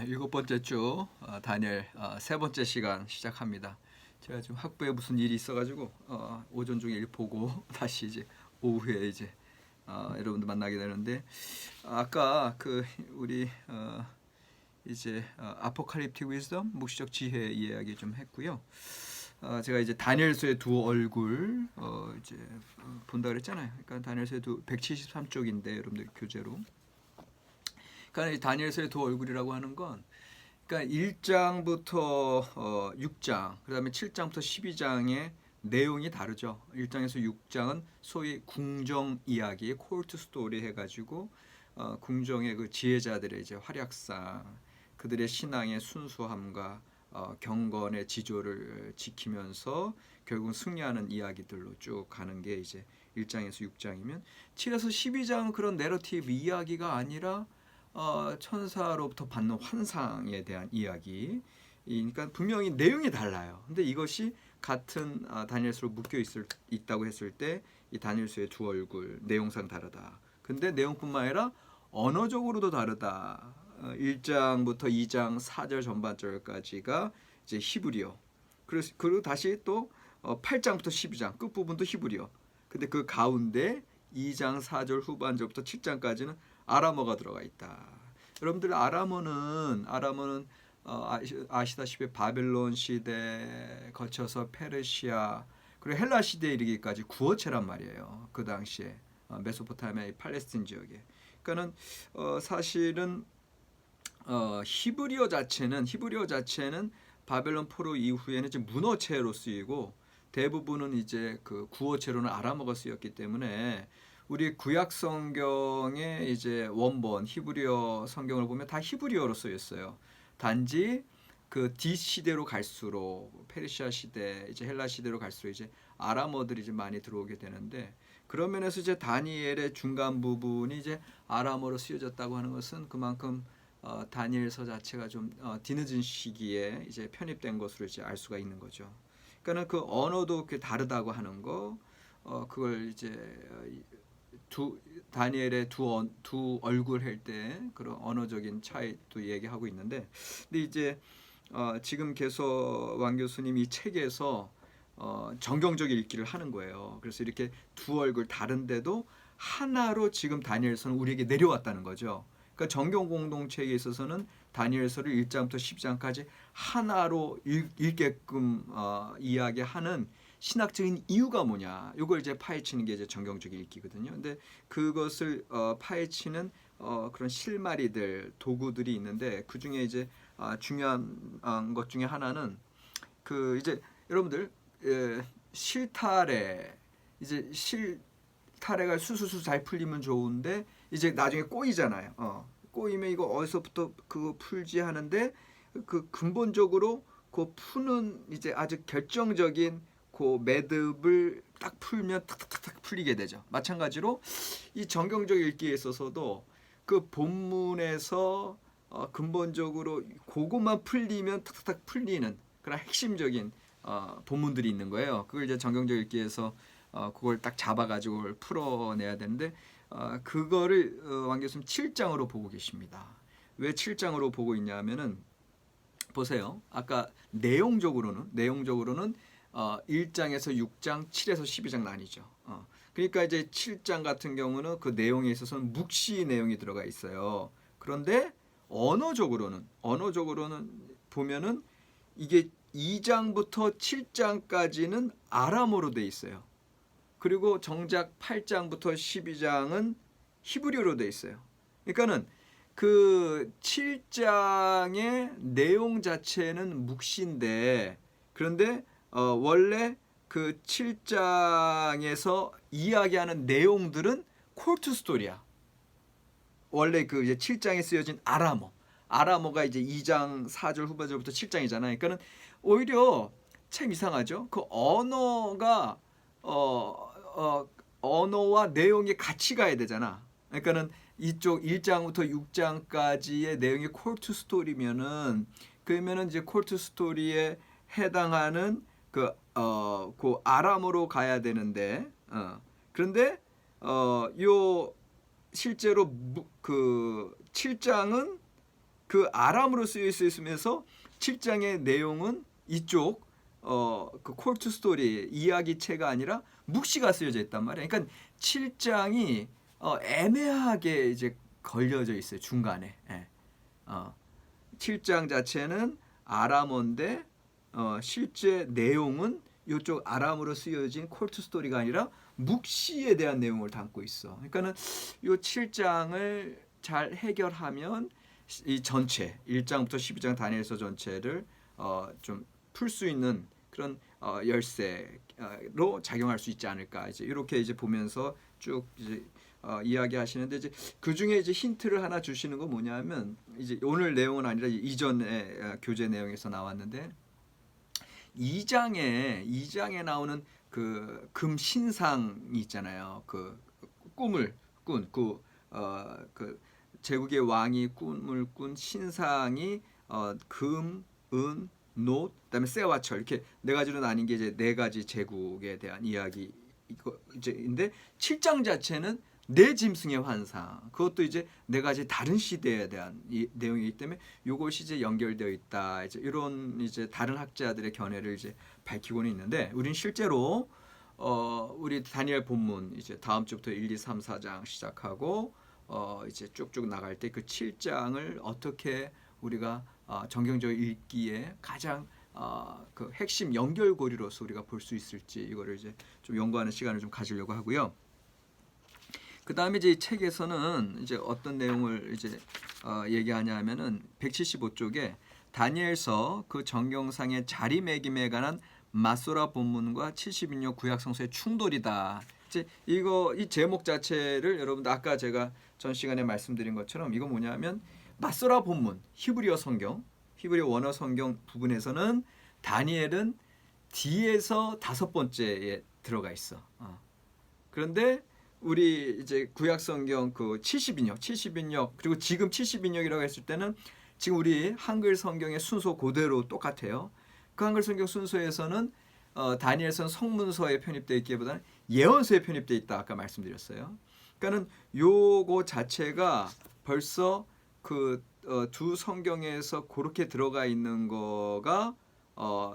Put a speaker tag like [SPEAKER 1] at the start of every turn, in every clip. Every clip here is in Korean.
[SPEAKER 1] 일곱 번째 주 다니엘 세 번째 시간 시작합니다. 제가 지금 학부에 무슨 일이 있어가지고 오전 중에 일 보고 다시 이제 오후에 이제 여러분들 만나게 되는데 아까 그 우리 이제 아포칼립틱 위즈덤 묵시적 지혜 이야기 좀 했고요. 제가 이제 다니엘서의 두 얼굴 이제 본다 그랬잖아요. 그러니까 다니엘서의 173쪽인데 여러분들 교재로. 그러니까 이 다니엘서의 두 얼굴이라고 하는 건 그러니까 1장부터 6장, 그다음에 7장부터 12장의 내용이 다르죠. 1장에서 6장은 소위 궁정 이야기, 코르트 스토리 해가지고 궁정의 그 지혜자들의 이제 활약상, 그들의 신앙의 순수함과 경건의 지조를 지키면서 결국 승리하는 이야기들로 쭉 가는 게 이제 1장에서 6장이면 7에서 12장은 그런 내러티브 이야기가 아니라 천사로부터 받는 환상에 대한 이야기. 그러니까 분명히 내용이 달라요. 근데 이것이 같은 다니엘서로 있다고 했을 때 이 다니엘서의 두 얼굴 내용상 다르다. 근데 내용뿐만 아니라 언어적으로도 다르다. 1장부터 2장 4절 전반절까지가 이제 히브리어. 그리고 다시 또 8장부터 12장 끝부분도 히브리어. 근데 그 가운데 2장 4절 후반절부터 7장까지는 아람어가 들어가 있다. 여러분들 아람어는 아시다시피 바벨론 시대 거쳐서 페르시아 그리고 헬라 시대에 이르기까지 구어체란 말이에요. 그 당시에 메소포타미아 팔레스틴 지역에. 그러니까는 사실은 히브리어 자체는 바벨론 포로 이후에는 이제 문어체로 쓰이고 대부분은 이제 그 구어체로는 아람어가 쓰였기 때문에 우리 구약 성경의 이제 원본 히브리어 성경을 보면 다 히브리어로 쓰였어요. 단지 그 D 시대로 갈수록 페르시아 시대, 이제 헬라 시대로 갈수록 이제 아람어들이 이제 많이 들어오게 되는데 그런 면에서 이제 다니엘의 중간 부분이 이제 아람어로 쓰여졌다고 하는 것은 그만큼 다니엘서 자체가 좀 뒤늦은 시기에 이제 편입된 것으로 이제 알 수가 있는 거죠. 그러니까는 그 언어도 그 다르다고 하는 거, 그걸 이제 다니엘의 두 얼굴 할 때 그런 언어적인 차이도 얘기하고 있는데, 근데 이제 지금 계속 왕 교수님이 이 책에서 정경적 읽기를 하는 거예요. 그래서 이렇게 두 얼굴 다른데도 하나로 지금 다니엘서는 우리에게 내려왔다는 거죠. 그러니까 정경 공동체에 있어서는 다니엘서를 1장부터 10장까지 하나로 읽게끔 이야기하는 신학적인 이유가 뭐냐? 이걸 이제 파헤치는 게 이제 정경적 읽기거든요. 근데 그것을 파헤치는 그런 실마리들, 도구들이 있는데 그 중에 이제 중요한 것 중에 하나는 그 이제 여러분들 실타래 이제 실타래가 수수수 잘 풀리면 좋은데 이제 나중에 꼬이잖아요. 꼬이면 이거 어디서부터 그거 풀지 하는데 그 근본적으로 그 푸는 이제 아주 결정적인 그 매듭을 딱 풀면 탁탁탁 풀리게 되죠. 마찬가지로 이 정경적 읽기에 있어서도 그 본문에서 근본적으로 그것만 풀리면 탁탁탁 풀리는 그런 핵심적인 본문들이 있는 거예요. 그걸 이제 정경적 읽기에서 그걸 딱 잡아가지고 그걸 풀어내야 되는데 그거를 왕 교수님 7장으로 보고 계십니다. 왜 7장으로 보고 있냐면은 보세요. 아까 내용적으로는 1장에서 6장, 7에서 12장 나뉘죠. 그러니까 이제 7장 같은 경우는 그 내용에 있어서는 묵시 내용이 들어가 있어요. 그런데 언어적으로는 보면은 이게 2장부터 7장까지는 아람어로 돼 있어요. 그리고 정작 8장부터 12장은 히브리어로 돼 있어요. 그러니까는 그 7장의 내용 자체는 묵시인데 그런데 원래 그 7장에서 이야기하는 내용들은 콜트 스토리야. 원래 그 이제 7장에 쓰여진 아람어가 이제 2장 4절 후반절부터 7장이잖아요. 그러니까는 오히려 참 이상하죠. 그 언어와 내용이 같이 가야 되잖아. 그러니까는 이쪽 1장부터 6장까지의 내용이 콜트 스토리면은 그러면은 이제 콜트 스토리에 해당하는 그 아람어로 가야 되는데 그런데 요 실제로 그 7장은 그 아람으로 쓰여 있으면서 7장의 내용은 이쪽 그 콜트 스토리 이야기체가 아니라 묵시가 쓰여져 있단 말이에요. 그러니까 7장이 애매하게 이제 걸려져 있어요. 중간에. 7장 자체는 아람어인데 실제 내용은 이쪽 아람으로 쓰여진 콜트 스토리가 아니라 묵시에 대한 내용을 담고 있어. 그러니까는 이 7장을 잘 해결하면 이 전체 1장부터 12장 다니엘서 전체를 좀 풀 수 있는 그런 열쇠로 작용할 수 있지 않을까. 이제 이렇게 이제 보면서 쭉 이제 이야기하시는데 이제 그 중에 이제 힌트를 하나 주시는 거 뭐냐면 이제 오늘 내용은 아니라 이전에 교재 내용에서 나왔는데 2장에 나오는 그 금 신상이 있잖아요. 그 꿈을 꾼 그 제국의 왕이 꿈을 꾼 신상이 금, 은, 노, 그다음에 쇠와 철 이렇게 네 가지로 나뉜 게 이제 네 가지 제국에 대한 이야기 이거 이제인데 7장 자체는 네 짐승의 환상 그것도 이제 네 가지 다른 시대에 대한 내용이기 때문에 이것이 이제 연결되어 있다 이제 이런 이제 다른 학자들의 견해를 이제 밝히고는 있는데 우린 실제로 우리 다니엘 본문 이제 다음 주부터 1, 2, 3, 4장 시작하고 이제 쭉쭉 나갈 때 그 7장을 어떻게 우리가 정경적으로 읽기에 가장 그 핵심 연결고리로서 우리가 볼 수 있을지 이거를 이제 좀 연구하는 시간을 좀 가지려고 하고요. 그 다음에 이제 이 책에서는 이제 어떤 내용을 이제 얘기하냐면은 175쪽에 다니엘서 그 정경상의 자리매김에 관한 마소라 본문과 70인용 구약 성서의 충돌이다. 이제 이 제목 자체를 여러분들 아까 제가 전 시간에 말씀드린 것처럼 이거 뭐냐면 마소라 본문 히브리어 성경 히브리어 원어 성경 부분에서는 다니엘은 뒤에서 다섯 번째에 들어가 있어. 그런데 우리 이제 구약 성경 그 70인역 그리고 지금 70인역이라고 했을 때는 지금 우리 한글 성경의 순서 그대로 똑같아요. 그 한글 성경 순서에서는 다니엘서는 성문서에 편입되어 있기보다는 예언서에 편입되어 있다 아까 말씀드렸어요. 그러니까는 요거 자체가 벌써 그 두 성경에서 그렇게 들어가 있는 거가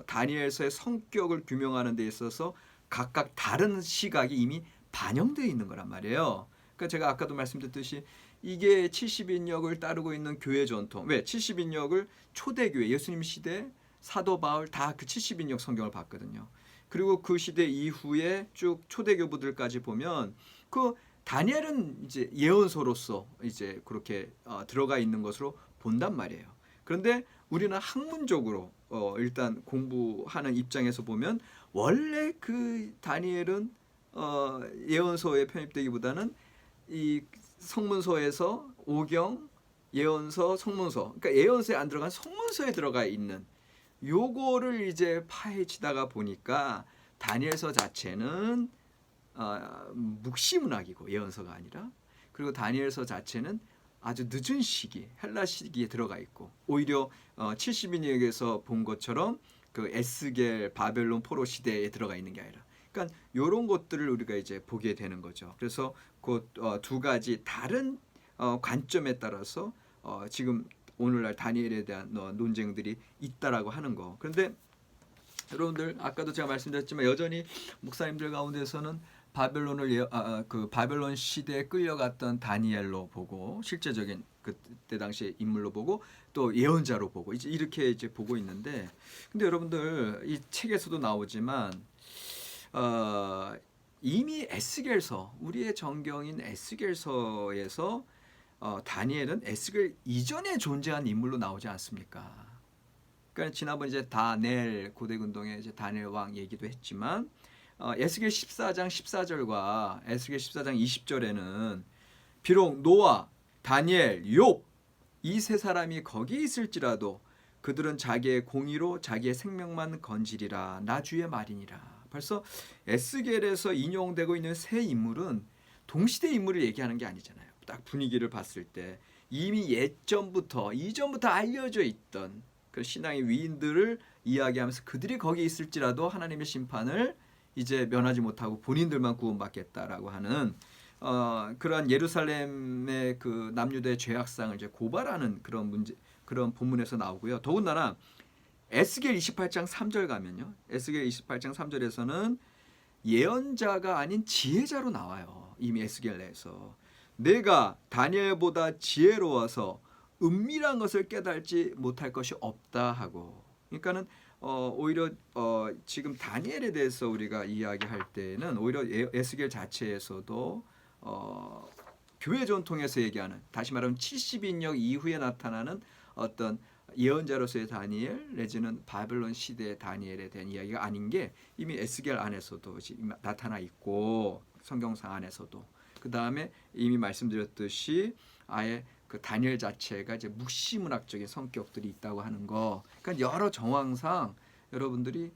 [SPEAKER 1] 다니엘서의 성격을 규명하는 데 있어서 각각 다른 시각이 이미 반영되어 있는 거란 말이에요. 그러니까 제가 아까도 말씀드렸듯이 이게 70인역을 따르고 있는 교회 전통. 왜? 70인역을 초대교회 예수님 시대 사도 바울 다 그 70인역 성경을 봤거든요. 그리고 그 시대 이후에 쭉 초대교부들까지 보면 그 다니엘은 이제 예언서로서 이제 그렇게 들어가 있는 것으로 본단 말이에요. 그런데 우리는 학문적으로 일단 공부하는 입장에서 보면 원래 그 다니엘은 예언서에 편입되기보다는 이 성문서에서 오경, 예언서, 성문서, 그러니까 예언서에 안 들어간 성문서에 들어가 있는 요거를 이제 파헤치다가 보니까 다니엘서 자체는 묵시문학이고 예언서가 아니라 그리고 다니엘서 자체는 아주 늦은 시기 헬라 시기에 들어가 있고 오히려 70인역에서 본 것처럼 그 에스겔 바벨론 포로 시대에 들어가 있는 게 아니라 그러니까 이런 것들을 우리가 이제 보게 되는 거죠. 그래서 그 두 가지 다른 관점에 따라서 지금 오늘날 다니엘에 대한 논쟁들이 있다라고 하는 거. 그런데 여러분들 아까도 제가 말씀드렸지만 여전히 목사님들 가운데서는 바벨론을 그 바벨론 시대에 끌려갔던 다니엘로 보고 실제적인 그때 당시의 인물로 보고 또 예언자로 보고 이제 이렇게 이제 보고 있는데 근데 여러분들 이 책에서도 나오지만 이미 에스겔서 우리의 정경인 에스겔서에서 다니엘은 에스겔 이전에 존재한 인물로 나오지 않습니까? 그러니까 지난번 이제 다넬 고대근동의 이제 다니엘 왕 얘기도 했지만 에스겔 14장 14절과 에스겔 14장 20절에는 비록 노아, 다니엘, 욥 이 세 사람이 거기 있을지라도 그들은 자기의 공의로 자기의 생명만 건지리라 나 주의 말이니라. 벌써 에스겔에서 인용되고 있는 세 인물은 동시대 인물을 얘기하는 게 아니잖아요. 딱 분위기를 봤을 때 이미 이전부터 알려져 있던 그 신앙의 위인들을 이야기하면서 그들이 거기 있을지라도 하나님의 심판을 이제 면하지 못하고 본인들만 구원받겠다라고 하는 그러한 예루살렘의 그 남유대 죄악상을 이제 고발하는 그런 문제, 그런 본문에서 나오고요. 더군다나 에스겔 28장 3절 가면요. 에스겔 28장 3절에서는 예언자가 아닌 지혜자로 나와요. 이미 에스겔 내에서 내가 다니엘보다 지혜로워서 은밀한 것을 깨달지 못할 것이 없다 하고, 그러니까는 오히려 지금 다니엘에 대해서 우리가 이야기할 때는 오히려 에스겔 자체에서도 교회 전통에서 얘기하는, 다시 말하면 70인역 이후에 나타나는 어떤 예언자로서의 다니엘 내지는 바벨론 시대의 다니엘에 대한 이야기가 아닌 게 이미 에스겔 안에서도 나타나 있고, 성경상 안에서도 그 다음에 이미 말씀드렸듯이 아예 그 다니엘 자체가 이제 묵시문학적인 성격들이 있다고 하는 거. 그러니까 여러 정황상 여러분들이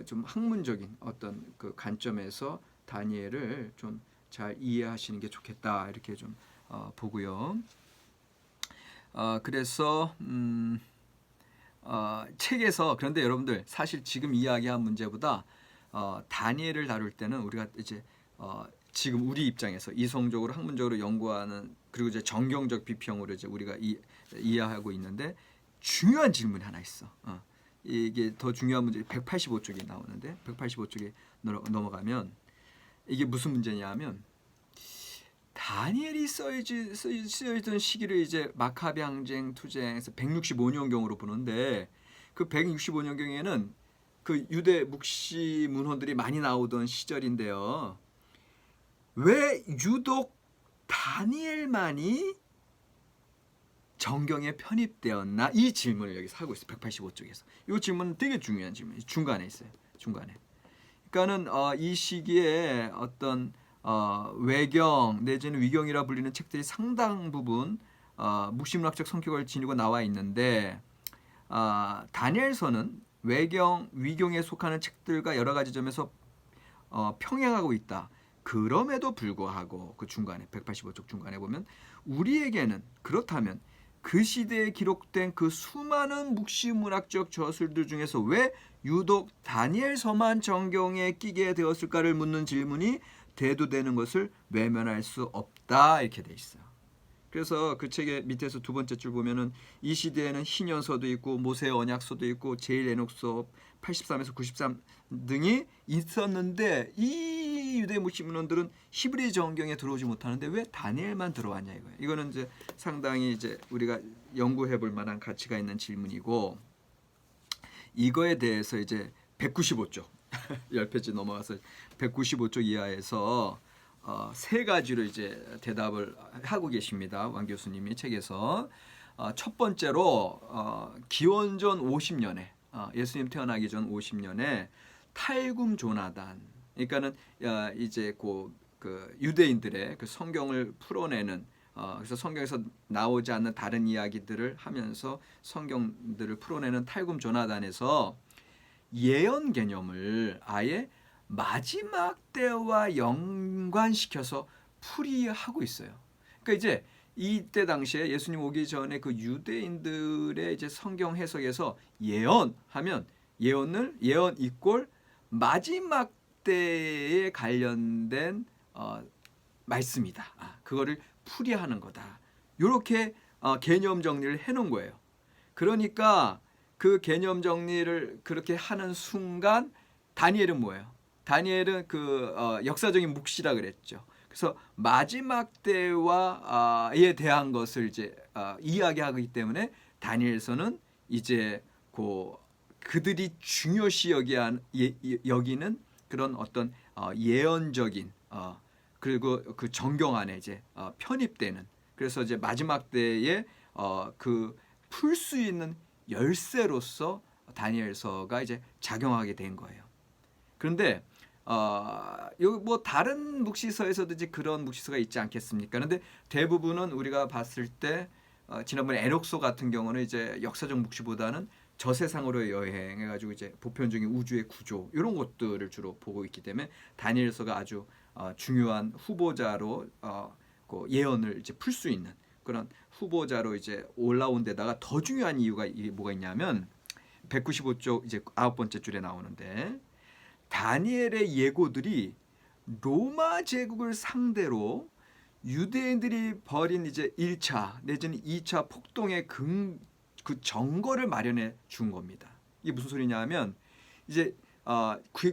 [SPEAKER 1] 좀 학문적인 어떤 그 관점에서 다니엘을 좀 잘 이해하시는 게 좋겠다, 이렇게 좀 보고요. 그래서 책에서, 그런데 여러분들 사실 지금 이야기한 문제보다 다니엘을 다룰 때는 우리가 이제 지금 우리 입장에서 이성적으로 학문적으로 연구하는, 그리고 이제 정경적 비평으로 이제 우리가 이해하고 있는데 중요한 질문이 하나 있어. 이게 더 중요한 문제, 185쪽에 나오는데 185쪽에 넘어가면 이게 무슨 문제냐면, 다니엘이 쓰여지던 시기를 이제 마카베 항쟁 투쟁에서 165년경으로 보는데, 그 165년경에는 그 유대 묵시 문헌들이 많이 나오던 시절인데요. 왜 유독 다니엘만이 정경에 편입되었나? 이 질문을 여기서 하고 있어요. 185쪽에서. 이 질문은 되게 중요한 질문이에요. 중간에 있어요. 중간에. 그러니까는 이 시기에 어떤 외경 내지는 위경이라 불리는 책들이 상당 부분 묵시문학적 성격을 지니고 나와 있는데, 다니엘서는 외경, 위경에 속하는 책들과 여러 가지 점에서 평행하고 있다. 그럼에도 불구하고 그 중간에 185쪽 중간에 보면 우리에게는 그렇다면 그 시대에 기록된 그 수많은 묵시문학적 저술들 중에서 왜 유독 다니엘서만 정경에 끼게 되었을까를 묻는 질문이 대두되는 것을 외면할 수 없다, 이렇게 돼 있어요. 그래서 그 책의 밑에서 두 번째 줄 보면은 이 시대에는 희년서도 있고 모세 언약서도 있고 제일 에녹서 83에서 93 등이 있었는데, 이 유대 묵시문헌들은 히브리 정경에 들어오지 못하는데 왜 다니엘만 들어왔냐 이거예요. 이거는 이제 상당히 이제 우리가 연구해 볼 만한 가치가 있는 질문이고, 이거에 대해서 이제 195쪽 10페이지 넘어가서 195쪽 이하에서 세 가지로 이제 대답을 하고 계십니다. 왕 교수님이 책에서. 첫 번째로 기원전 50년에 예수님 태어나기 전 50년에 탈굼 조나단, 그러니까는 이제 그 유대인들의 그 성경을 풀어내는, 그래서 성경에서 나오지 않는 다른 이야기들을 하면서 성경들을 풀어내는 탈굼 조나단에서 예언 개념을 아예 마지막 때와 연관시켜서 풀이하고 있어요. 그러니까 이제 이때 당시에 예수님 오기 전에 그 유대인들의 이제 성경 해석에서 예언하면 예언 이꼴 마지막 때에 관련된 말씀이다. 그거를 풀이하는 거다. 이렇게 개념 정리를 해놓은 거예요. 그러니까 그 개념 정리를 그렇게 하는 순간 다니엘은 뭐예요? 다니엘은 그 역사적인 묵시라 그랬죠. 그래서 마지막 때와에 대한 것을 이제 이야기하기 때문에 다니엘서는 이제 그들이 중요시 여기는 그런 어떤 예언적인 그리고 그 정경 안에 이제 편입되는, 그래서 이제 마지막 때에 그 풀 수 있는 열쇠로서 다니엘서가 이제 작용하게 된 거예요. 그런데 여기 뭐 다른 묵시서에서도 이제 그런 묵시서가 있지 않겠습니까? 그런데 대부분은 우리가 봤을 때 지난번에 에녹서 같은 경우는 이제 역사적 묵시보다는 저세상으로 여행해가지고 이제 보편적인 우주의 구조 이런 것들을 주로 보고 있기 때문에 다니엘서가 아주 중요한 후보자로 그 예언을 이제 풀 수 있는 그런 후보자로 이제 올라온 데다가 더 중요한 이유가 뭐가 있냐면 195쪽 이제 9번째 줄에 나오는데, 다니엘의 예고들이 로마 제국을 상대로 유대인들이 벌인 이제 1차 내지는 2차 폭동의 그 정거를 마련해 준 겁니다. 이게 무슨 소리냐면 이제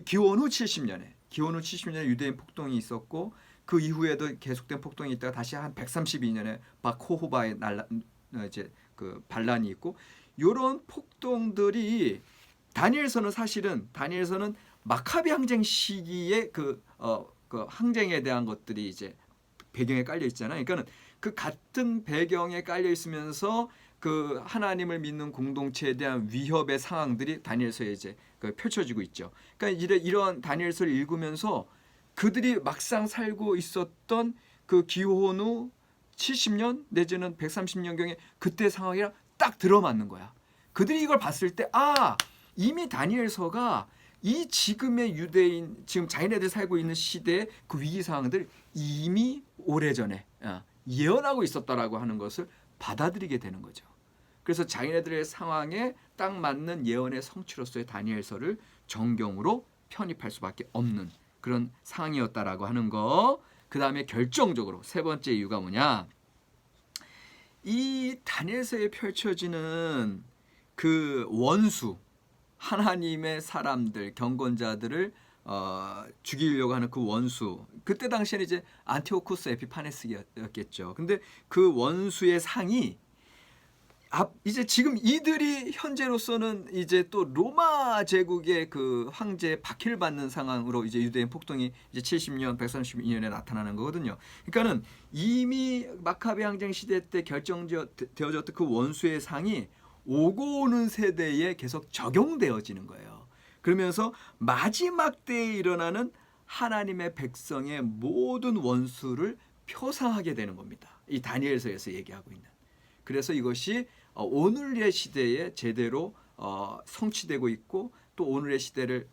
[SPEAKER 1] 기원 후 70년에 유대인 폭동이 있었고 그 이후에도 계속된 폭동이 있다가 다시 한 132년에 바코호바의 이제 그 반란이 있고 이런 폭동들이 다니엘서는 마카비 항쟁 시기에 그 항쟁에 대한 것들이 이제 배경에 깔려 있잖아요. 그러니까는 그 같은 배경에 깔려 있으면서 그 하나님을 믿는 공동체에 대한 위협의 상황들이 다니엘서에 이제 펼쳐지고 있죠. 그러니까 이런 다니엘서를 읽으면서 그들이 막상 살고 있었던 그 기원 후 70년 내지는 130년경에 그때 상황이랑 딱 들어맞는 거야. 그들이 이걸 봤을 때 이미 다니엘서가 이 지금의 유대인 지금 자기네들 살고 있는 시대의 그 위기 상황들 이미 오래전에 예언하고 있었다라고 하는 것을 받아들이게 되는 거죠. 그래서 자기네들의 상황에 딱 맞는 예언의 성취로서의 다니엘서를 정경으로 편입할 수밖에 없는 그런 상황이었다라고 하는 거. 그 다음에 결정적으로 세 번째 이유가 뭐냐? 이 다니엘서에 펼쳐지는 그 원수, 하나님의 사람들, 경건자들을 죽이려고 하는 그 원수. 그때 당시에는 이제 안티오쿠스 에피파네스였겠죠. 근데 그 원수의 상이 이제 지금 이들이 현재로서는 이제 또 로마 제국의 그 황제에 박해를 받는 상황으로 이제 유대인 폭동이 이제 70년, 132년에 나타나는 거거든요. 그러니까는 이미 마카베 항쟁 시대 때 결정되어졌던 그 원수의 상이 오고 오는 세대에 계속 적용되어지는 거예요. 그러면서 마지막 때에 일어나는 하나님의 백성의 모든 원수를 표상하게 되는 겁니다. 이 다니엘서에서 얘기하고 있는. 그래서 이것이 오늘의 시대에 제대로 성취되고 있고 또 오늘의 시대를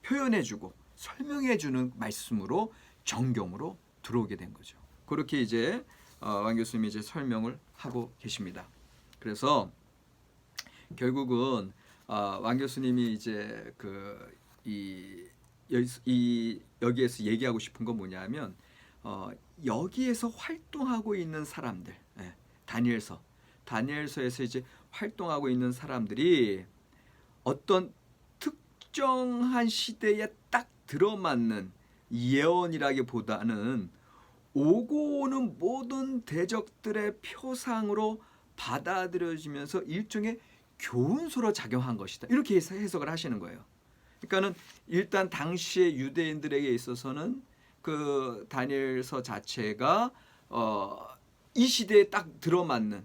[SPEAKER 1] 표현해주고 설명해주는 말씀으로 정경으로 들어오게 된 거죠. 그렇게 이제 왕 교수님이 이제 설명을 하고 계십니다. 그래서 결국은 왕 교수님이 이제 여기에서 얘기하고 싶은 건 뭐냐면 여기에서 활동하고 있는 사람들, 다니엘서에서 이제 활동하고 있는 사람들이 어떤 특정한 시대에 딱 들어맞는 예언이라기보다는 오고 오는 모든 대적들의 표상으로 받아들여지면서 일종의 교훈서로 작용한 것이다. 이렇게 해석을 하시는 거예요. 그러니까는 일단 당시의 유대인들에게 있어서는 그 다니엘서 자체가 이 시대에 딱 들어맞는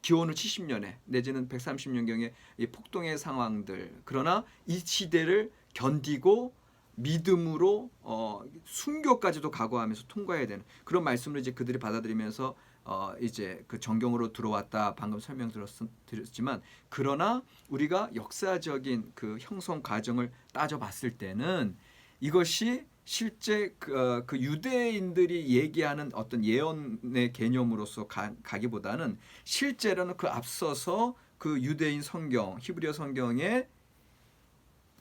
[SPEAKER 1] 기원 후 70년에 내지는 130년경의 이 폭동의 상황들, 그러나 이 시대를 견디고 믿음으로 순교까지도 각오하면서 통과해야 되는 그런 말씀을 이제 그들이 받아들이면서 이제 그 정경으로 들어왔다. 방금 설명드렸지만 그러나 우리가 역사적인 그 형성 과정을 따져봤을 때는 이것이 실제 그 유대인들이 얘기하는 어떤 예언의 개념으로서 가기보다는 실제로는 그 앞서서 그 유대인 성경, 히브리어 성경에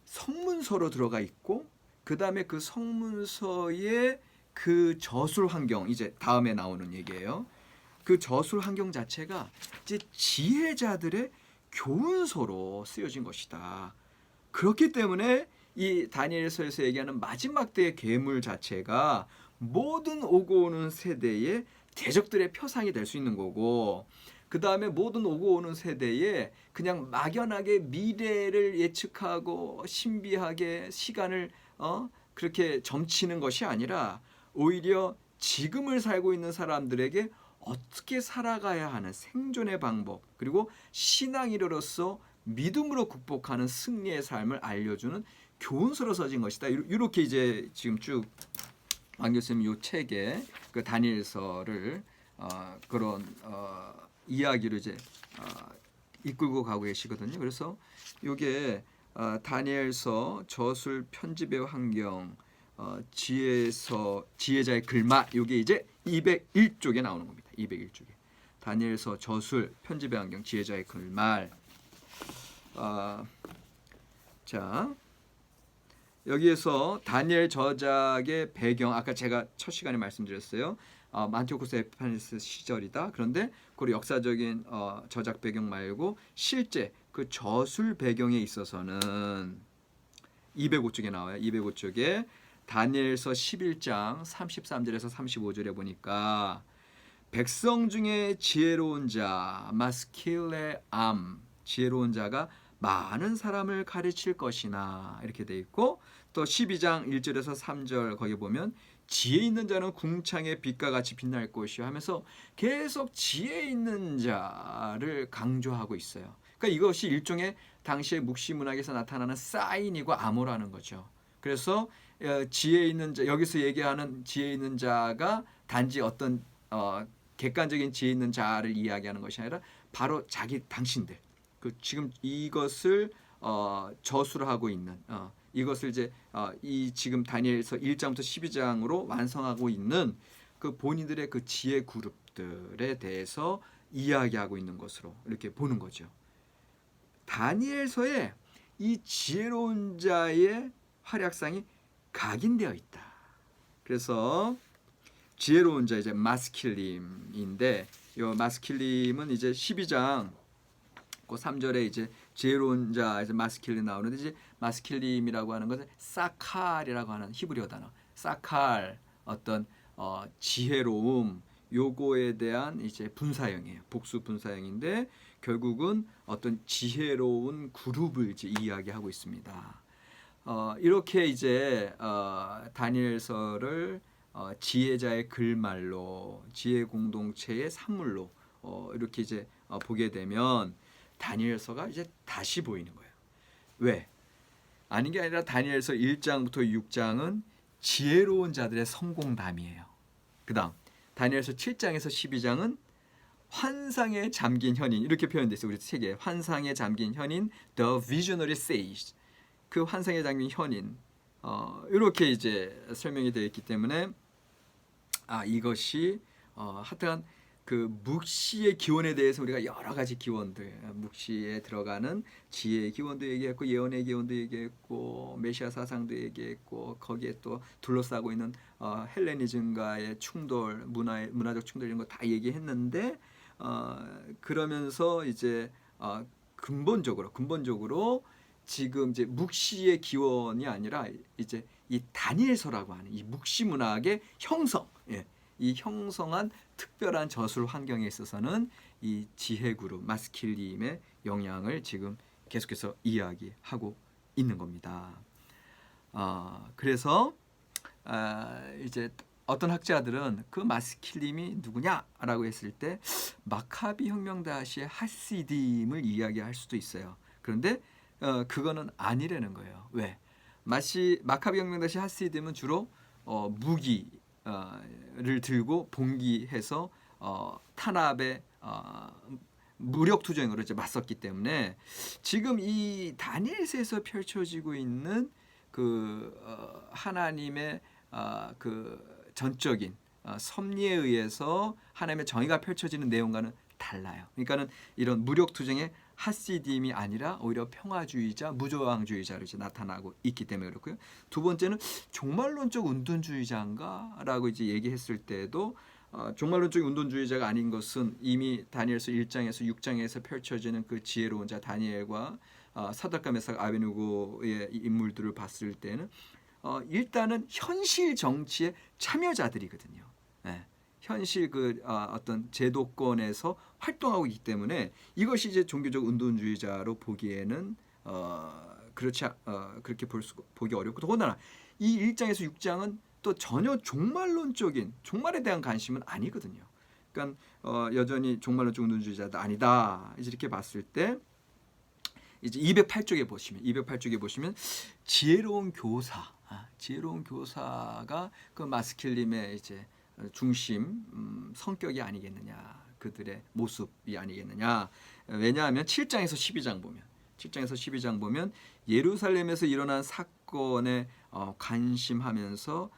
[SPEAKER 1] 성문서로 들어가 있고 그 다음에 그 성문서의 그 저술 환경, 이제 다음에 나오는 얘기예요. 그 저술 환경 자체가 이제 지혜자들의 교훈서로 쓰여진 것이다. 그렇기 때문에 이 다니엘서에서 얘기하는 마지막 때의 괴물 자체가 모든 오고 오는 세대의 대적들의 표상이 될 수 있는 거고, 그 다음에 모든 오고 오는 세대에 그냥 막연하게 미래를 예측하고 신비하게 시간을 그렇게 점치는 것이 아니라 오히려 지금을 살고 있는 사람들에게 어떻게 살아가야 하는 생존의 방법, 그리고 신앙인으로서 믿음으로 극복하는 승리의 삶을 알려주는 교훈서로 써진 것이다. 이렇게 이제 지금 쭉 왕 교수님 이 책에 그 다니엘서를 그런 이야기로 이제 이끌고 가고 계시거든요. 그래서 이게 다니엘서 저술 편집의 환경, 지혜자의 글맛, 이게 이제 201쪽에 나오는 겁니다. 201쪽에 다니엘서 저술 편집의 환경, 지혜자의 글말. 자, 여기에서 다니엘 저작의 배경, 아까 제가 첫 시간에 말씀드렸어요. 안티오코스 에피파네스 시절이다. 그런데 그 역사적인 저작 배경 말고 실제 그 저술 배경에 있어서는 205쪽에 나와요. 205쪽에 다니엘서 11장 33절에서 35절에 보니까 백성 중에 지혜로운 자 마스킬레암 지혜로운 자가 많은 사람을 가르칠 것이나 이렇게 돼 있고 또 12장 1절에서 3절 거기 보면 지혜 있는 자는 궁창의 빛과 같이 빛날 것이요 하면서 계속 지혜 있는 자를 강조하고 있어요. 그러니까 이것이 일종의 당시의 묵시 문학에서 나타나는 사인이고 암호라는 거죠. 그래서 지혜 있는 자 여기서 얘기하는 지혜 있는 자가 단지 어떤 객관적인 지혜 있는 자를 이야기하는 것이 아니라 바로 당신들 그 지금 이것을 저수를 하고 있는 이것을 이제 이 지금 다니엘서 1장부터 12장으로 완성하고 있는 그 본인들의 그 지혜 그룹들에 대해서 이야기하고 있는 것으로 이렇게 보는 거죠. 다니엘서에 이 지혜로운 자의 활약상이 각인되어 있다. 그래서 지혜로운 자 이제 마스킬림인데 이 마스킬림은 이제 12장 그 3절에 이제 지혜로운 자 이제 마스킬림 나오는데 이제 마스킬림이라고 하는 것은 사칼이라고 하는 히브리어 단어. 사칼 어떤 지혜로움 요거에 대한 이제 분사형이에요. 복수 분사형인데 결국은 어떤 지혜로운 그룹을 이제 이야기하고 있습니다. 이렇게 이제 다니엘서를 지혜자의 글말로 지혜 공동체의 산물로 이렇게 이제 보게 되면 다니엘서가 이제 다시 보이는 거예요. 왜? 아닌 게 아니라 다니엘서 1장부터 6장은 지혜로운 자들의 성공담이에요. 그다음 다니엘서 7장에서 12장은 환상에 잠긴 현인 이렇게 표현돼 있어요. 우리 책에 환상에 잠긴 현인 The Visionary Sage 그 환상에 잠긴 현인 이렇게 이제 설명이 되어 있기 때문에 이것이 하여튼 그 묵시의 기원에 대해서 우리가 여러 가지 기원들 묵시에 들어가는 지혜의 기원도 얘기했고 예언의 기원도 얘기했고 메시아 사상도 얘기했고 거기에 또 둘러싸고 있는 헬레니즘과의 충돌 문화적 충돌 이런 거 다 얘기했는데 그러면서 이제 근본적으로 지금 이제 묵시의 기원이 아니라 이제 이 다니엘서라고 하는 이 묵시 문학의 형성, 이 형성한 특별한 저술 환경에 있어서는 이 지혜 그룹 마스킬림의 영향을 지금 계속해서 이야기하고 있는 겁니다. 그래서 이제 어떤 학자들은 그 마스킬림이 누구냐라고 했을 때 마카비 혁명 다시의 하시딤을 이야기할 수도 있어요. 그런데 그거는 아니라는 거예요. 왜? 마카비 혁명 다시 하시딤은 주로 무기를 들고 봉기해서 탄압에 무력 투쟁으로 이제 맞섰기 때문에 지금 이 다니엘서에서 펼쳐지고 있는 그 하나님의 그 전적인 섭리에 의해서 하나님의 정의가 펼쳐지는 내용과는 달라요. 그러니까는 이런 무력 투쟁의 하시딤이 아니라 오히려 평화주의자, 무저항주의자로 이제 나타나고 있기 때문에 그렇고요. 두 번째는 종말론적 운동주의자인가라고 이제 얘기했을 때도 종말론적 운동주의자가 아닌 것은 이미 다니엘서 1장에서 6장에서 펼쳐지는 그 지혜로운 자 다니엘과 사드락과 메삭 아베느고의 인물들을 봤을 때는 일단은 현실 정치의 참여자들이거든요. 현실 그 어떤 제도권에서 활동하고 있기 때문에 이것이 이제 종교적 운동주의자로 보기에는 그렇게 보기 어렵고 더군다나 이 1장에서 6장은 또 전혀 종말에 대한 관심은 아니거든요. 그러니까 여전히 종말론적 운동주의자도 아니다. 이렇게 봤을 때 이제 208쪽에 보시면 지혜로운 교사가 그 마스킬림의 이제 중심 성격이 아니겠느냐, 그들의 모습이 아니겠느냐. 왜냐하면 7장에서 12장 보면 예루살렘에서 일어난 사건에 관심하면서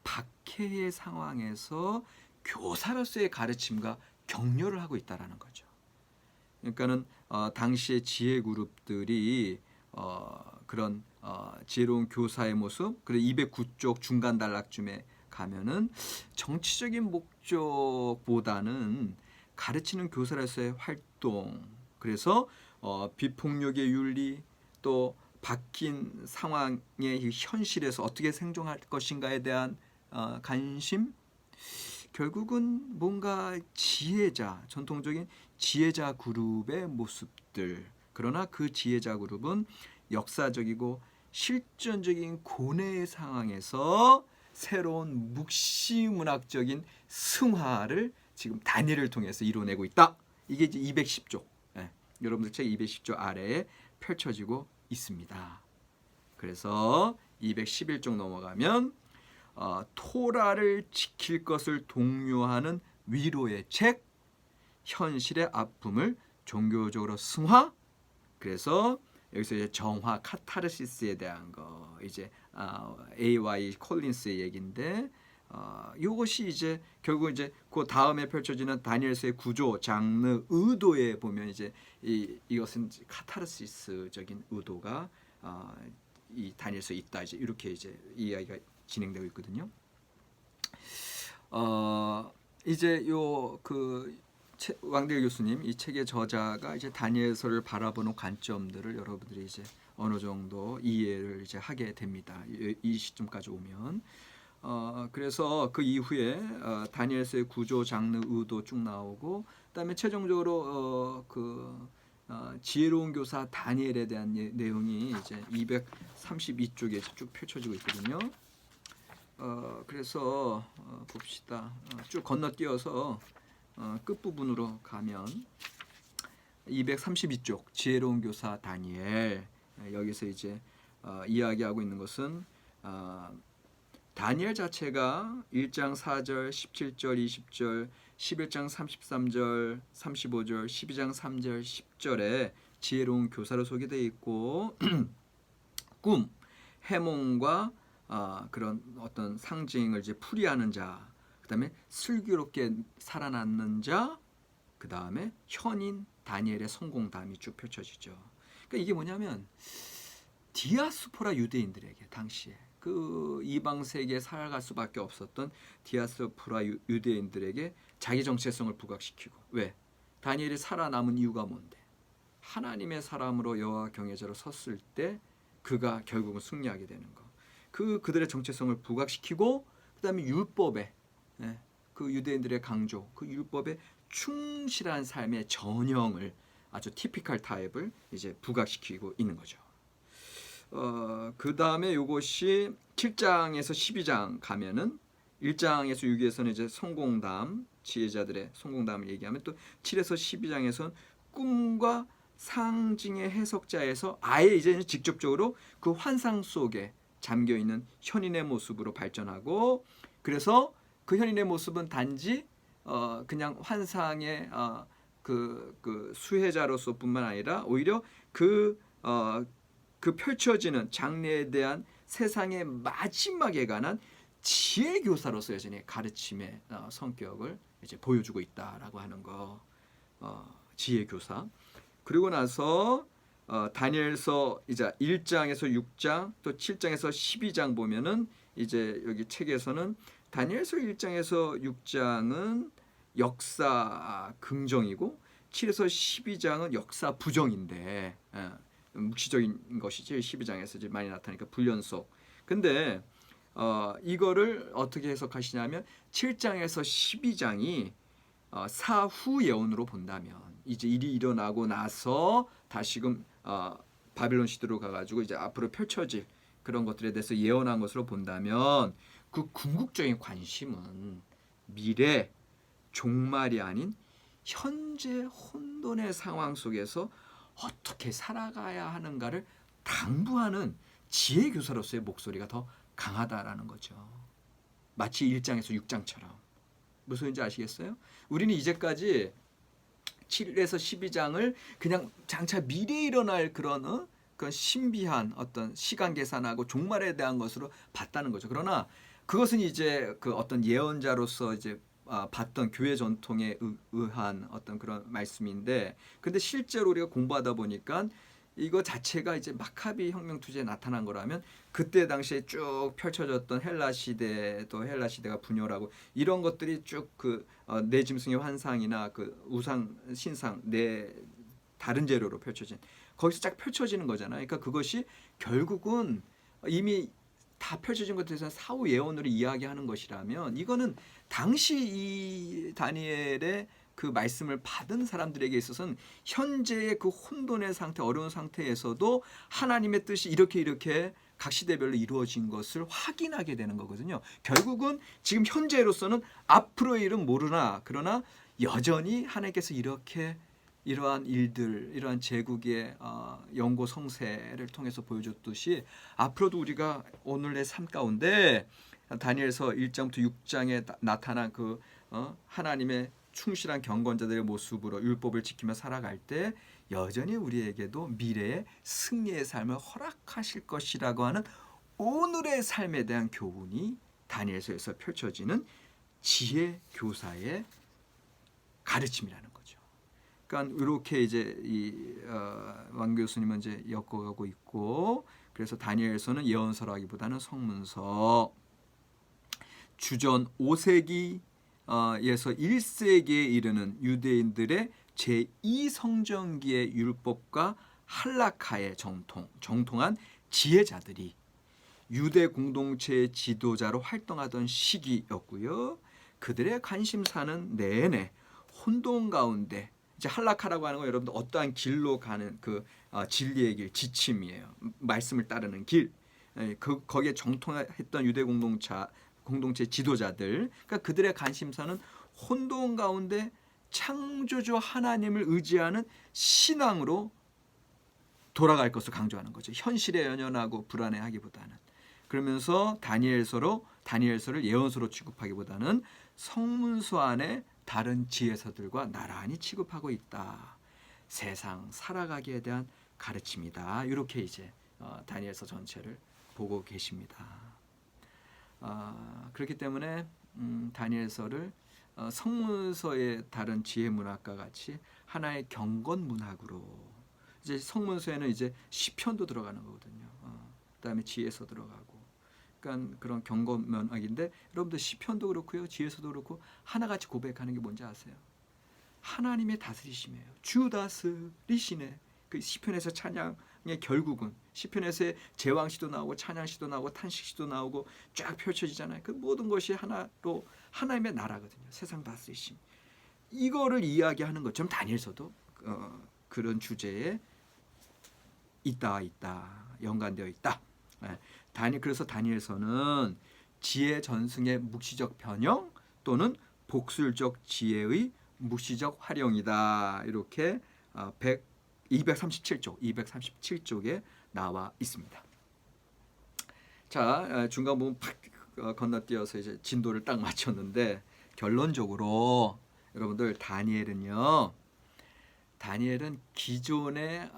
[SPEAKER 1] 박해의 상황에서 교사로서의 가르침과 격려를 하고 있다라는 거죠. 그러니까는 당시의 지혜 그룹들이 그런 지혜로운 교사의 모습, 그리고 209쪽 중간 단락쯤에 가면은 정치적인 목적보다는 가르치는 교사로서의 활동, 그래서 비폭력의 윤리, 또 바뀐 상황의 이 현실에서 어떻게 생존할 것인가에 대한 관심, 결국은 뭔가 지혜자, 전통적인 지혜자 그룹의 모습들. 그러나 그 지혜자 그룹은 역사적이고 실존적인 고뇌의 상황에서 새로운 묵시문학적인 승화를 지금 다니엘을 통해서 이뤄내고 있다. 이게 이제 210조. 예, 여러분들 책 210조 아래에 펼쳐지고 있습니다. 그래서 211쪽 넘어가면 토라를 지킬 것을 독려하는 위로의 책, 현실의 아픔을 종교적으로 승화. 그래서 여기서 이제 정화, 카타르시스에 대한 거, 이제 A.Y. 콜린스의 얘기인데, 이것이 이제 결국 이제 그 다음에 펼쳐지는 다니엘서의 구조, 장르, 의도에 보면 이제 이것은 카타르시스적인 의도가 이 다니엘서에 있다. 이제 이렇게 이제 이야기가 진행되고 있거든요. 이제 요 그 왕대일 교수님 이 책의 저자가 이제 다니엘서를 바라보는 관점들을 여러분들이 이제 어느 정도 이해를 이제 하게 됩니다. 이 시점까지 오면 그래서 그 이후에 다니엘서의 구조, 장르, 의도 쭉 나오고 그다음에 최종적으로 지혜로운 교사 다니엘에 대한 내용이 이제 232쪽에 쭉 펼쳐지고 있거든요. 그래서 봅시다. 쭉 건너뛰어서 끝부분으로 가면 232쪽 지혜로운 교사 다니엘, 여기서 이제 이야기하고 있는 것은 다니엘 자체가 1장 4절, 17절, 20절, 11장 33절, 35절, 12장 3절, 10절에 지혜로운 교사로 소개되어 있고 꿈, 해몽과 그런 어떤 상징을 이제 풀이하는 자, 그 다음에 슬기롭게 살아남는 자, 그 다음에 현인 다니엘의 성공담이 쭉 펼쳐지죠. 그러니까 이게 뭐냐면 디아스포라 유대인들에게 당시에 그 이방 세계에 살아갈 수밖에 없었던 디아스포라 유대인들에게 자기 정체성을 부각시키고, 왜? 다니엘이 살아남은 이유가 뭔데? 하나님의 사람으로 여호와 경외자로 섰을 때 그가 결국은 승리하게 되는 거. 그들의 정체성을 부각시키고, 그다음에 율법에 그 유대인들의 강조, 그 율법에 충실한 삶의 전형을 아주 티피컬 타입을 이제 부각시키고 있는 거죠. 그 다음에 이것이 7장에서 12장 가면은 1장에서 6에서는 이제 성공담, 지혜자들의 성공담을 얘기하면 또 7에서 12장에서는 꿈과 상징의 해석자에서 아예 이제 직접적으로 그 환상 속에 잠겨 있는 현인의 모습으로 발전하고, 그래서 그 현인의 모습은 단지 그냥 환상의 그 수혜자로서뿐만 아니라 오히려 그 펼쳐지는 장래에 대한 세상의 마지막에 관한 지혜 교사로서 여전히 가르침의 성격을 이제 보여주고 있다라고 하는 거, 지혜 교사. 그리고 나서 다니엘서 이제 1장에서 6장 또 7장에서 12장 보면은 이제 여기 책에서는 다니엘서 1장에서 6장은 역사 긍정이고 7에서 12장은 역사 부정인데, 묵시적인 것이지 12장에서 이제 많이 나타나니까 불연속. 근데 이거를 어떻게 해석하시냐면 7장에서 12장이 사후 예언으로 본다면 이제 일이 일어나고 나서 다시금 바빌론 시대로 가가지고 이제 앞으로 펼쳐질 그런 것들에 대해서 예언한 것으로 본다면 그 궁극적인 관심은 미래 종말이 아닌 현재 혼돈의 상황 속에서 어떻게 살아가야 하는가를 당부하는 지혜 교사로서의 목소리가 더 강하다라는 거죠. 마치 1장에서 6장처럼. 무슨 말인지 아시겠어요? 우리는 이제까지 7에서 12장을 그냥 장차 미래에 일어날 그런 신비한 어떤 시간 계산하고 종말에 대한 것으로 봤다는 거죠. 그러나 그것은 이제 그 어떤 예언자로서 이제 봤던 교회 전통에 의한 어떤 그런 말씀인데, 근데 실제로 우리가 공부하다 보니까 이거 자체가 이제 마카비 혁명 투제에 나타난 거라면 그때 당시에 쭉 펼쳐졌던 헬라 시대, 또 헬라 시대가 분열하고 이런 것들이 쭉 그 내 짐승의 환상이나 그 우상 신상 내 다른 재료로 펼쳐진 거기서 쫙 펼쳐지는 거잖아요. 그러니까 그것이 결국은 이미 다 펼쳐진 것에 대해서 사후 예언으로 이야기하는 것이라면 이거는 당시 이 다니엘의 그 말씀을 받은 사람들에게 있어서는 현재의 그 혼돈의 상태, 어려운 상태에서도 하나님의 뜻이 이렇게 각 시대별로 이루어진 것을 확인하게 되는 거거든요. 결국은 지금 현재로서는 앞으로의 일은 모르나 그러나 여전히 하나님께서 이러한 일들, 이러한 제국의 영고 성세를 통해서 보여줬듯이 앞으로도 우리가 오늘의 삶 가운데 다니엘서 1장부터 6장에 나타난 그 하나님의 충실한 경건자들의 모습으로 율법을 지키며 살아갈 때 여전히 우리에게도 미래의 승리의 삶을 허락하실 것이라고 하는 오늘의 삶에 대한 교훈이 다니엘서에서 펼쳐지는 지혜 교사의 가르침이라는 거죠. 그러니까 이렇게 이제 왕 교수님은 이제 엮어가고 있고, 그래서 다니엘서는 예언서라기보다는 성문서. 주전 5세기 에서 1세기에 이르는 유대인들의 제2성전기의 율법과 할라카에 정통한 지혜자들이 유대 공동체의 지도자로 활동하던 시기였고요. 그들의 관심사는 내내 혼돈 가운데, 이제 할라카라고 하는 건 여러분들 어떠한 길로 가는 그 진리의 길, 지침이에요. 말씀을 따르는 길. 거기에 정통했던 유대 공동체 지도자들, 그러니까 그들의 관심사는 혼돈 가운데 창조주 하나님을 의지하는 신앙으로 돌아갈 것을 강조하는 거죠. 현실에 연연하고 불안해하기보다는. 그러면서 다니엘서를 예언서로 취급하기보다는 성문서 안에 다른 지혜서들과 나란히 취급하고 있다. 세상 살아가기에 대한 가르침이다. 이렇게 이제 다니엘서 전체를 보고 계십니다. 그렇기 때문에 다니엘서를 성문서의 다른 지혜 문학과 같이 하나의 경건 문학으로, 이제 성문서에는 이제 시편도 들어가는 거거든요. 그다음에 지혜서 들어가고, 그러니까 그런 경건 문학인데 여러분들 시편도 그렇고요, 지혜서도 그렇고 하나같이 고백하는 게 뭔지 아세요? 하나님의 다스리심이에요. 주 다스리시네. 그 시편에서 찬양의 결국은 시편에서의 제왕시도 나오고 찬양시도 나오고 탄식시도 나오고 쫙 펼쳐지잖아요. 그 모든 것이 하나로 하나님의 나라거든요. 세상 다스리심. 이거를 이야기하는 것처럼 다니엘서도 그런 주제에 있다 연관되어 있다. 그래서 다니엘서는 지혜 전승의 묵시적 변형 또는 복술적 지혜의 묵시적 활용이다. 이렇게 237쪽에 나와 있습니다. 자, 중간 부분 팍 건너뛰어서 이제 진도를 딱 맞췄는데, 결론적으로 여러분들 다니엘은 기존의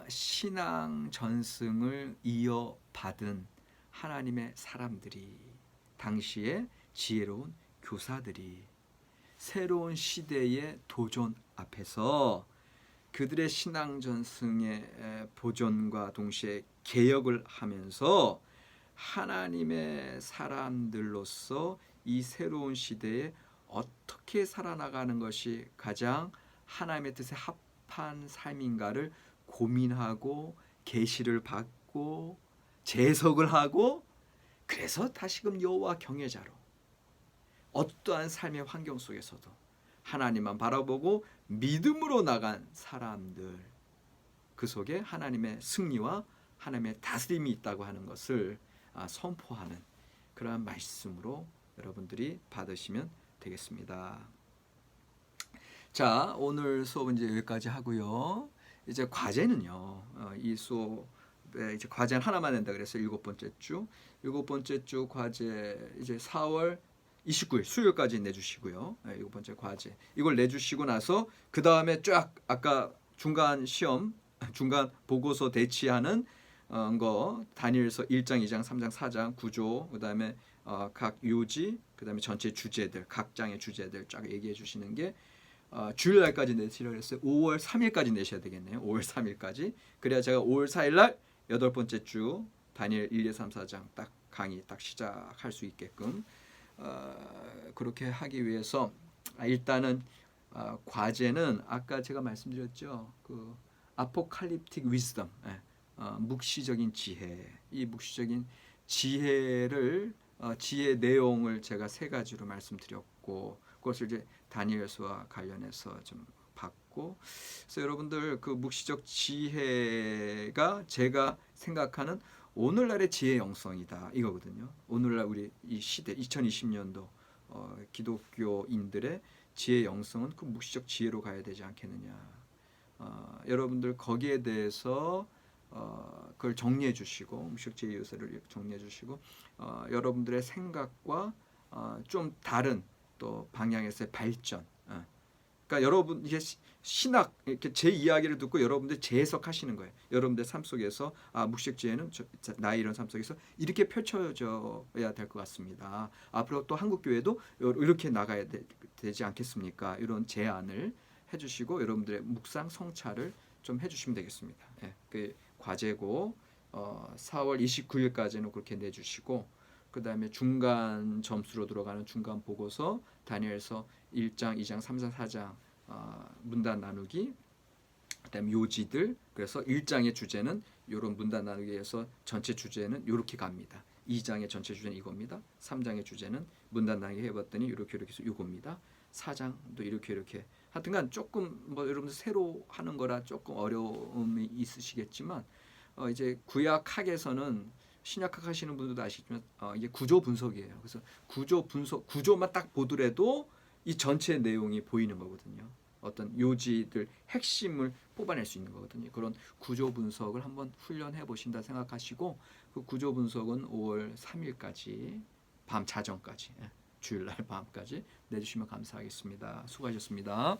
[SPEAKER 1] 신앙 전승을 이어받은 하나님의 사람들이, 당시에 지혜로운 교사들이 새로운 시대의 도전 앞에서 그들의 신앙 전승의 보존과 동시에 개혁을 하면서 하나님의 사람들로서 이 새로운 시대에 어떻게 살아나가는 것이 가장 하나님의 뜻에 합한 삶인가를 고민하고 계시를 받고 재석을 하고, 그래서 다시금 여호와 경외자로 어떠한 삶의 환경 속에서도 하나님만 바라보고 믿음으로 나간 사람들, 그 속에 하나님의 승리와 하나님의 다스림이 있다고 하는 것을 선포하는 그러한 말씀으로 여러분들이 받으시면 되겠습니다. 자, 오늘 수업은 이제 여기까지 하고요. 이제 과제는요. 이 수업에 이제 과제는 하나만 낸다 그래서 7번째 주 과제 이제 4월 29일 수요일까지 내주시고요. 7번째 과제 이걸 내주시고 나서 그 다음에 쫙 아까 중간 보고서 대치하는 거 다니엘서 1장, 2장, 3장, 4장 구조, 그 다음에 각 요지, 그 다음에 전체 주제들, 각 장의 주제들 쫙 얘기해 주시는 게 주일날까지 내시라고 했어요. 5월 3일까지 내셔야 되겠네요. 5월 3일까지. 그래야 제가 5월 4일날 8번째 주 다니엘 1, 2, 3, 4장 딱 강의 딱 시작할 수 있게끔 그렇게 하기 위해서 일단은 과제는 아까 제가 말씀드렸죠. 그 아포칼립틱 위즈덤, 묵시적인 지혜. 이 묵시적인 지혜를 지혜 내용을 제가 세 가지로 말씀드렸고 그것을 이제 다니엘서와 관련해서 좀 봤고, 그래서 여러분들 그 묵시적 지혜가 제가 생각하는 오늘날의 지혜 영성이다 이거거든요. 오늘날 우리 이 시대 2020년도 기독교인들의 지혜 영성은 그 묵시적 지혜로 가야 되지 않겠느냐. 여러분들 거기에 대해서 그걸 정리해 주시고 묵시적 지혜 요소를 정리해 주시고 여러분들의 생각과 좀 다른 또 방향에서의 발전. 그러니까 여러분 이게 신학 이렇게 제 이야기를 듣고 여러분들 재해석하시는 거예요. 여러분들 삶 속에서 묵시적 지혜는 나의 이런 삶 속에서 이렇게 펼쳐져야 될 것 같습니다. 앞으로 또 한국 교회도 이렇게 나가야 되지 않겠습니까? 이런 제안을 해주시고 여러분들의 묵상 성찰을 좀 해주시면 되겠습니다. 그 과제고 4월 29일까지는 그렇게 내주시고 그 다음에 중간 점수로 들어가는 중간 보고서 다니엘서 1장, 2장, 3장, 4장 문단 나누기 그 다음에 요지들. 그래서 1장의 주제는 이런 문단 나누기에서 전체 주제는 이렇게 갑니다. 2장의 전체 주제는 이겁니다. 3장의 주제는 문단 나누기 해봤더니 이렇게 해서 이겁니다. 4장도 이렇게 하여튼간 조금 뭐 여러분들 새로 하는 거라 조금 어려움이 있으시겠지만 이제 구약학에서는 신약학 하시는 분들도 아시지만 이게 구조 분석이에요. 그래서 구조 분석 구조만 딱 보더라도 이 전체 내용이 보이는 거거든요. 어떤 요지들 핵심을 뽑아낼 수 있는 거거든요. 그런 구조 분석을 한번 훈련해 보신다 생각하시고 그 구조 분석은 5월 3일까지 밤 자정까지 주일날 밤까지 내주시면 감사하겠습니다. 수고하셨습니다.